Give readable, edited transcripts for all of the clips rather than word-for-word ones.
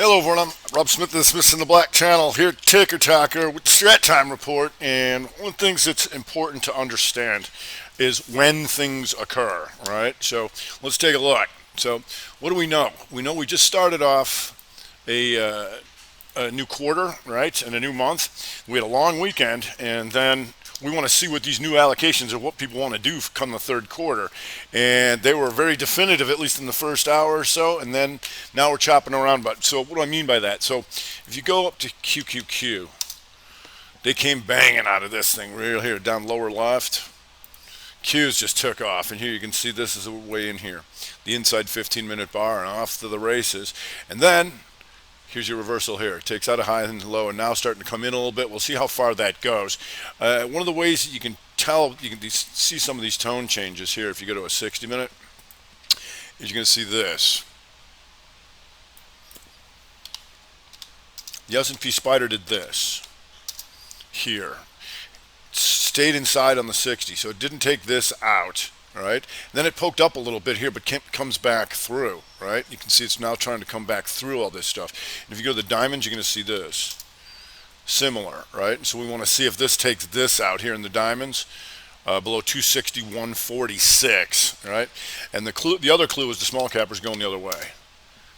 Hello everyone, I'm Rob Smith of the Smiths in the Black channel here at Ticker Talker with the Strat Time Report. And one of the things that's important to understand is when things occur, right? So let's take a look. So what do we know? We know we just started off a new quarter, right, and a new month. We had a long weekend, and then we want to see what these new allocations are, what people want to do come the third quarter. And they were very definitive, at least in the first hour or so, and then now we're chopping around. But so what do I mean by that? So if you go up to QQQ, they came banging out of this thing right here, down lower left. Q's just took off, and here you can see this is way in here. The inside 15-minute bar and off to the races. And then here's your reversal here. It takes out a high and low, and now starting to come in a little bit. We'll see how far that goes. One of the ways that you can tell, you can see some of these tone changes here if you go to a 60-minute, is you're going to see this. The S&P Spider did this here. Stayed inside on the 60, so it didn't take this out. All right, then it poked up a little bit here, but comes back through, right? You can see it's now trying to come back through all this stuff. And if you go to the diamonds, you're going to see this. Similar, right? So we want to see if this takes this out here in the diamonds, below 261.46, right? And the other clue is the small cappers going the other way.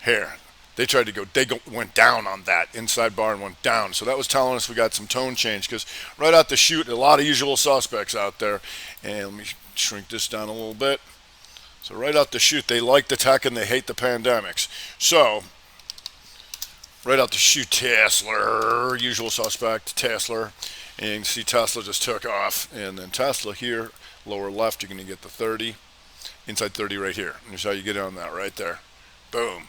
Here, they tried to go, went down on that inside bar and went down. So that was telling us we got some tone change, because right out the chute, a lot of usual suspects out there. And let me shrink this down a little bit. So right out the chute, they like the tech and they hate the pandemics. So right out the chute, Tesla, usual suspect, Tesla. And you can see Tesla just took off. And then Tesla here, lower left, you're going to get the 30. Inside 30 right here. And here's how you get on that right there. Boom.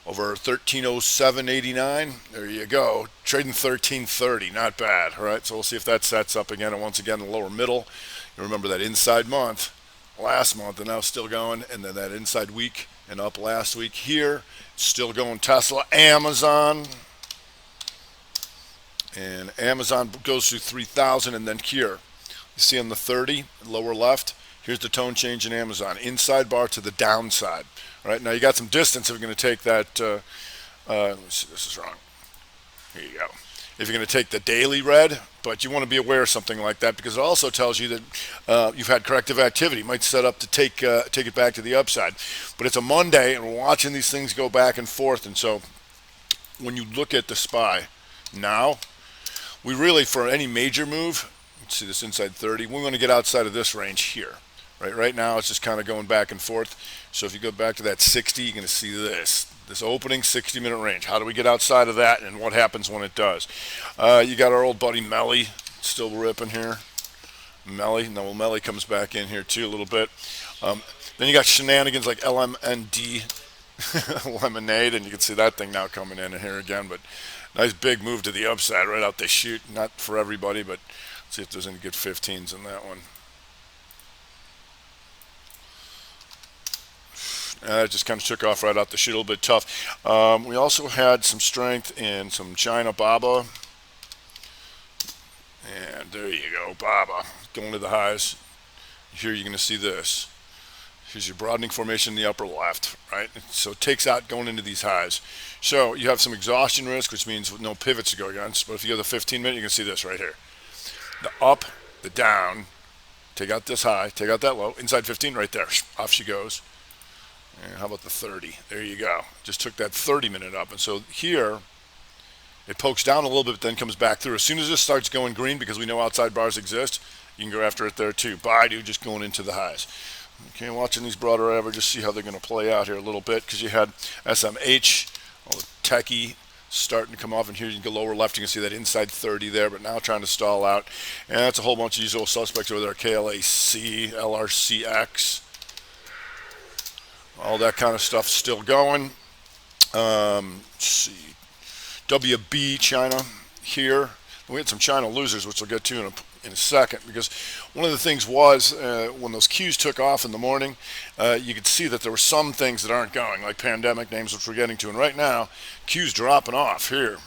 Over 1307.89. There you go. Trading 1330. Not bad. All right. So we'll see if that sets up again. And once again, the lower middle. You remember that inside month, last month, and now still going. And then that inside week and up last week here. Still going Tesla, Amazon. And Amazon goes through 3,000 and then here. You see on the 30, lower left, here's the tone change in Amazon. Inside bar to the downside. All right, now you got some distance if you're going to take that. Let me see, this is wrong. Here you go. If you're going to take the daily red, but you want to be aware of something like that, because it also tells you that you've had corrective activity. You might set up to take it back to the upside. But it's a Monday, and we're watching these things go back and forth. And so when you look at the SPY now, we really, for any major move, let's see this inside 30, we want to get outside of this range here. Right now, it's just kind of going back and forth. So if you go back to that 60, you're going to see this opening 60-minute range. How do we get outside of that, and what happens when it does? You got our old buddy Melly still ripping here. Melly comes back in here too a little bit. Then you got shenanigans like LMND lemonade, and you can see that thing now coming in here again. But nice big move to the upside right out the chute. Not for everybody, but let's see if there's any good 15s in that one. It just kind of took off right out the chute, a little bit tough. We also had some strength in some China Baba. And there you go, Baba, going to the highs. Here you're going to see this. Here's your broadening formation in the upper left, right? So it takes out going into these highs. So you have some exhaustion risk, which means no pivots to go against. But if you go to the 15-minute, you can see this right here. The up, the down, take out this high, take out that low. Inside 15 right there. Off she goes. And how about the 30? There you go. Just took that 30-minute up. And so here, it pokes down a little bit, but then comes back through. As soon as this starts going green, because we know outside bars exist, you can go after it there too. Baidu just going into the highs. Okay, watching these broader averages, see how they're going to play out here a little bit, because you had SMH, all the techie, starting to come off, and here you can go lower left, you can see that inside 30 there, but now trying to stall out. And that's a whole bunch of usual suspects over there, KLAC, LRCX. All that kind of stuff still going. Let's see. WB China here. We had some China losers, which we'll get to in a second, because one of the things was when those Qs took off in the morning, you could see that there were some things that aren't going, like pandemic names, which we're getting to. And right now, Q's dropping off here.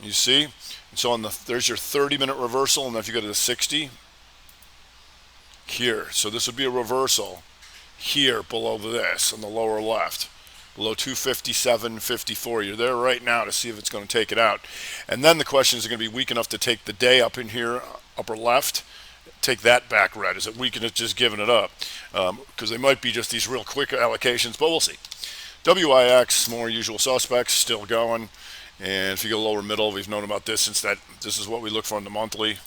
You see? And so there's your 30-minute reversal, and then if you go to the 60, here. So this would be a reversal here below this on the lower left. below 257.54. You're there right now to see if it's going to take it out. And then the question is, it going to be weak enough to take the day up in here, upper left? Take that back red. Is it weak enough just giving it up? Because they might be just these real quick allocations, but we'll see. WIX, more usual suspects, still going. And if you go lower middle, we've known about this since this is what we look for in the monthly.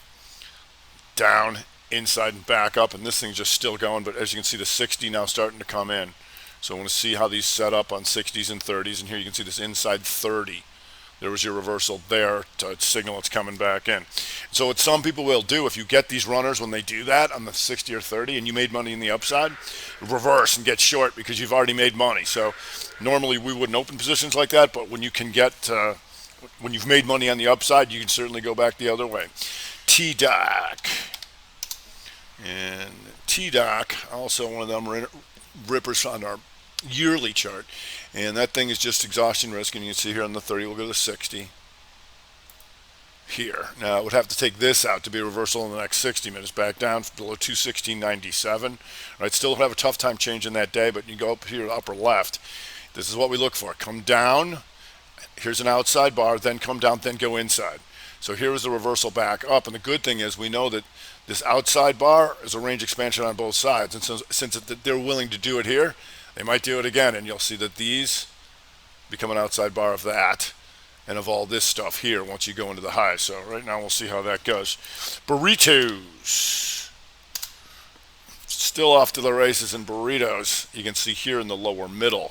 Down, inside, and back up, and this thing's just still going, but as you can see, the 60 now starting to come in. So I want to see how these set up on 60s and 30s, and here you can see this inside 30. There was your reversal there to signal it's coming back in. So what some people will do, if you get these runners when they do that on the 60 or 30 and you made money in the upside, reverse and get short because you've already made money. So normally we wouldn't open positions like that, but when you can get, when you've made money on the upside, you can certainly go back the other way. T-Doc. And T-Doc, also one of them rippers on our yearly chart, and that thing is just exhaustion risk, and you can see here on the 30 we'll go to 60 here. Now it would have to take this out to be a reversal in the next 60 minutes back down below 216.97. Right, still have a tough time changing that day, but you go up here to upper left. This is what we look for. Come down, here's an outside bar, then come down, then go inside. So here is the reversal back up, and the good thing is we know that this outside bar is a range expansion on both sides, and since they're willing to do it here, they might do it again, and you'll see that these become an outside bar of that and of all this stuff here once you go into the high. So right now we'll see how that goes. Burritos. Still off to the races in Burritos. You can see here in the lower middle,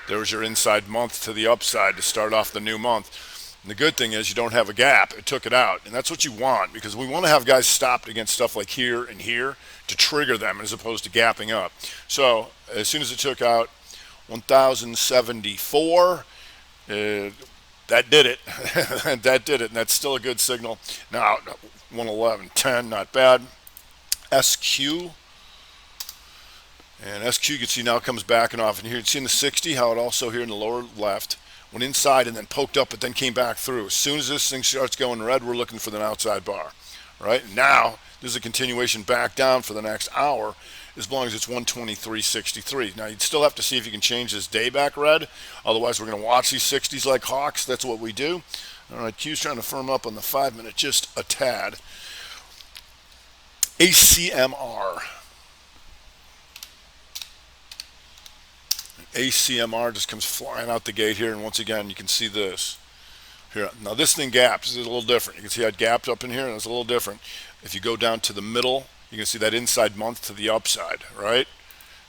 there's your inside month to the upside to start off the new month. And the good thing is you don't have a gap. It took it out, and that's what you want, because we want to have guys stopped against stuff like here and here to trigger them as opposed to gapping up. So as soon as it took out 1,074, that did it. That did it, and that's still a good signal. Now 111.10, not bad. SQ, and SQ you can see now comes back and off, and here you can see in the 60 how it also here in the lower left went inside and then poked up, but then came back through. As soon as this thing starts going red, we're looking for the outside bar. Right now, there's a continuation back down for the next hour, as long as it's 123.63. Now, you'd still have to see if you can change this day back red. Otherwise, we're going to watch these 60s like hawks. That's what we do. All right, Q's trying to firm up on the 5 minute just a tad. ACMR. ACMR just comes flying out the gate here, and once again you can see this here. Now this thing gaps. This is a little different. You can see how it gapped up in here, and it's a little different. If you go down to the middle, you can see that inside month to the upside, right?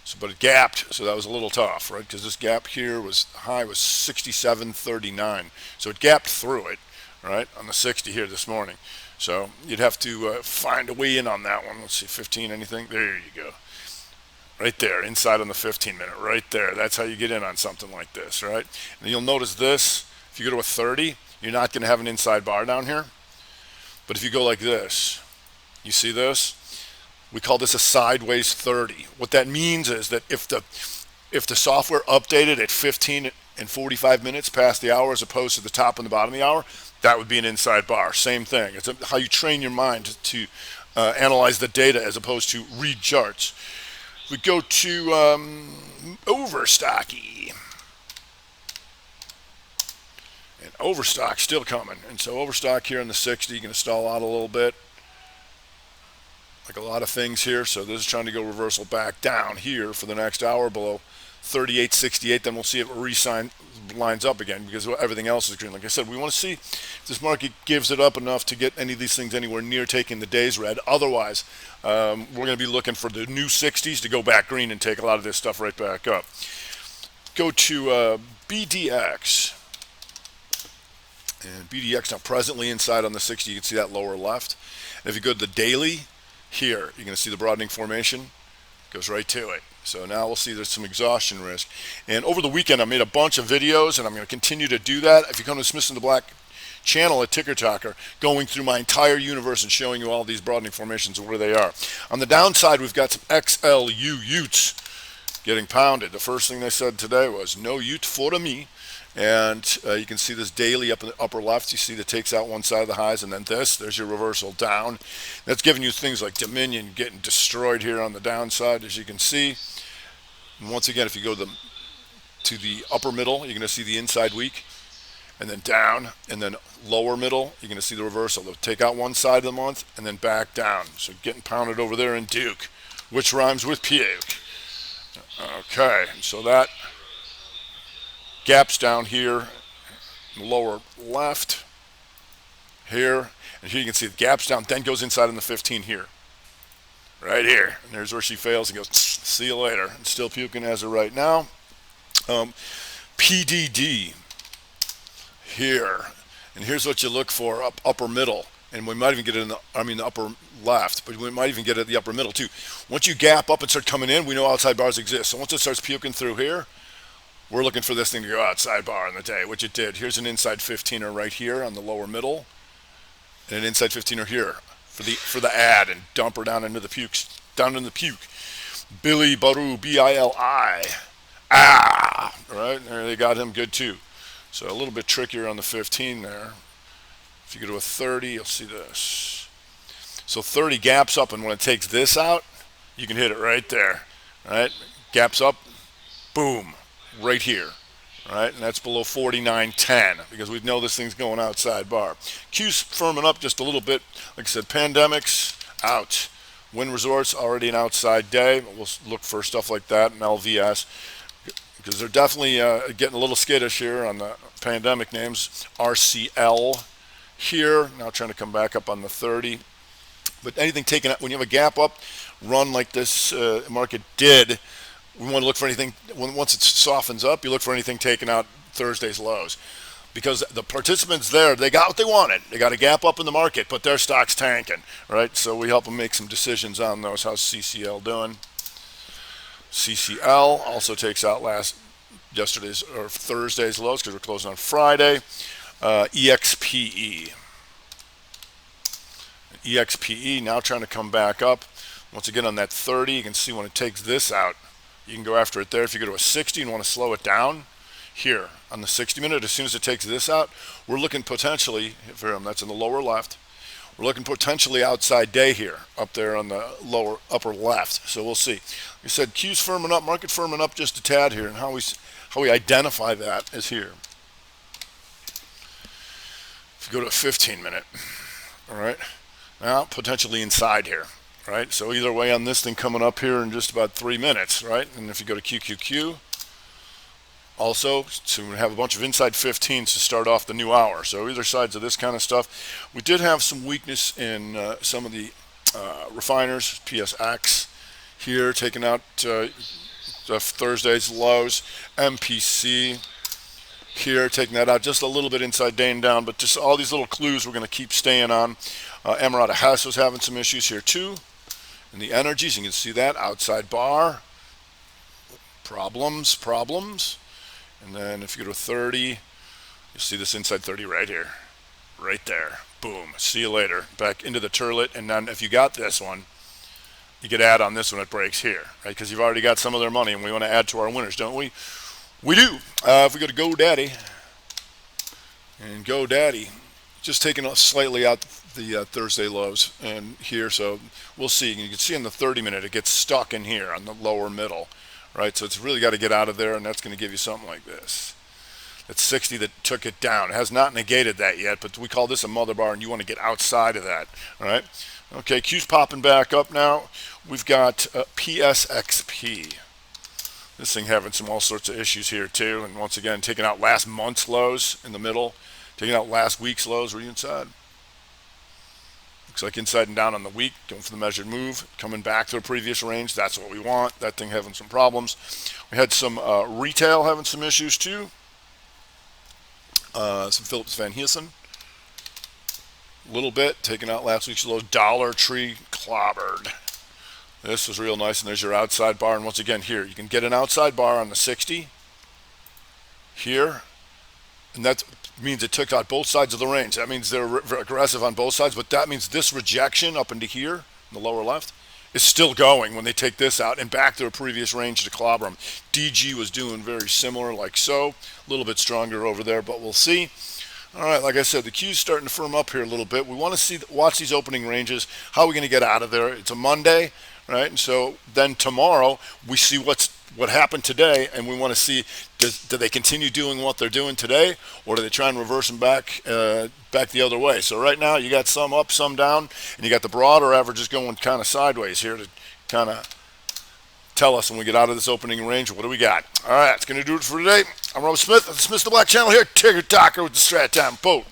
So, but it gapped, so that was a little tough, right? Because this gap here was high was 67.39, so it gapped through it, right, on the 60 here this morning. So you'd have to find a way in on that one. Let's see, 15 anything. There you go. Right there, inside on the 15 minute, right there. That's how you get in on something like this, right? And you'll notice this, if you go to a 30, you're not going to have an inside bar down here. But if you go like this, you see this? We call this a sideways 30. What that means is that if the software updated at 15 and 45 minutes past the hour as opposed to the top and the bottom of the hour, that would be an inside bar. Same thing. It's how you train your mind to analyze the data as opposed to read charts. We go to Overstocky, and Overstock still coming, and so Overstock here in the 60 going to stall out a little bit, like a lot of things here. So this is trying to go reversal back down here for the next hour below 38.68. Then we'll see if it lines up again, because everything else is green. Like I said, we want to see if this market gives it up enough to get any of these things anywhere near taking the day's red. Otherwise, we're going to be looking for the new 60s to go back green and take a lot of this stuff right back up. Go to BDX. And BDX now presently inside on the 60. You can see that lower left. And if you go to the daily, here, you're going to see the broadening formation. Goes right to it. So now we'll see there's some exhaustion risk. And over the weekend, I made a bunch of videos, and I'm going to continue to do that. If you come to Smith in the Black channel at Ticker Talker, going through my entire universe and showing you all these broadening formations and where they are. On the downside, we've got some XLU Utes getting pounded. The first thing they said today was, no Ute for me. And you can see this daily up in the upper left. You see that takes out one side of the highs, and then there's your reversal down. That's giving you things like Dominion getting destroyed here on the downside, as you can see. And once again, if you go to the to the upper middle, you're going to see the inside week, and then down, and then lower middle, you're going to see the reversal. They'll take out one side of the month and then back down. So getting pounded over there in Duke, which rhymes with puke. Okay, so that gaps down here, in the lower left, here, and here you can see the gaps down, then goes inside in the 15 here. Right here. And there's where she fails and goes, see you later. And still puking as of right now. PDD here. And here's what you look for, upper middle. And we might even get it in the upper left, but we might even get it at the upper middle too. Once you gap up and start coming in, we know outside bars exist. So once it starts puking through here, we're looking for this thing to go outside bar in the day, which it did. Here's an inside 15er right here on the lower middle, and an inside 15er here for the ad, and dump her down into the puke. Billy Baru, B-I-L-I. Ah! Right, there they got him good too. So a little bit trickier on the 15 there. If you go to a 30, you'll see this. So 30 gaps up, and when it takes this out, you can hit it right there. Right? Gaps up, boom, right here. Right? And that's below 49.10 because we know this thing's going outside bar. Q's firming up just a little bit. Like I said, pandemics, out. Wind resorts, already an outside day. We'll look for stuff like that in LVS because they're definitely getting a little skittish here on the pandemic names. RCL here, now trying to come back up on the 30. But anything taken out, when you have a gap up run like this market did, we want to look for anything, once it softens up, you look for anything taken out Thursday's lows. Because the participants there, they got what they wanted. They got a gap up in the market, but their stock's tanking, right? So we help them make some decisions on those. How's CCL doing? CCL also takes out yesterday's or Thursday's lows because we're closing on Friday. EXPE. EXPE now trying to come back up. Once again on that 30, you can see when it takes this out, you can go after it there. If you go to a 60 and want to slow it down, here on the 60 minute, as soon as it takes this out, we're looking potentially, that's in the lower left, we're looking potentially outside day here, up there on the upper left. So we'll see. Like I said, Q's firming up, market firming up just a tad here, and how we identify that is here. If you go to a 15 minute, all right, now potentially inside here. Right, so either way on this thing coming up here in just about 3 minutes, right? And if you go to QQQ, also, so we have a bunch of inside 15s to start off the new hour. So either sides of this kind of stuff. We did have some weakness in some of the refiners, PSX here, taking out Thursday's lows, MPC here, taking that out just a little bit inside day and down, but just all these little clues we're going to keep staying on. Emirata Hess was having some issues here too. And the energies, you can see that outside bar, problems. And then if you go to 30, you'll see this inside 30 right here, right there. Boom. See you later. Back into the turlet. And then if you got this one, you could add on this when it breaks here, right? Because you've already got some of their money, and we want to add to our winners, don't we? We do. If we go to GoDaddy, and GoDaddy, just taking slightly out the Thursday lows and here, so we'll see. You can see in the 30 minute it gets stuck in here on the lower middle, right? So it's really got to get out of there, and that's going to give you something like this. That's 60 that took it down. It has not negated that yet, but we call this a mother bar, and you want to get outside of that, all right? Okay, Q's popping back up now. We've got PSXP. This thing having all sorts of issues here too, and once again taking out last month's lows in the middle, taking out last week's lows. Were you inside? Looks like inside and down on the week, going for the measured move, coming back to the previous range. That's what we want. That thing having some problems. We had some retail having some issues too. Some Phillips Van Heusen. A little bit, taking out last week's low. Dollar Tree clobbered. This was real nice, and there's your outside bar. And once again here, you can get an outside bar on the 60 here, and that means it took out both sides of the range. That means they're aggressive on both sides, but that means this rejection up into here in the lower left is still going when they take this out and back to a previous range to clobber them. DG was doing very similar, like so. A little bit stronger over there, but we'll see. All right, like I said, the Q's starting to firm up here a little bit. We want to watch these opening ranges. How are we going to get out of there? It's a Monday, right? And so then tomorrow we see what's what happened today, and we want to see do they continue doing what they're doing today, or do they try and reverse them back the other way? So right now you got some up, some down, and you got the broader averages going kind of sideways here to kind of tell us when we get out of this opening range what do we got. All right, that's going to do it for today. I'm Rob Smith. That's Smith the Black Channel here. Tigger Talker with the Strat Time Boat.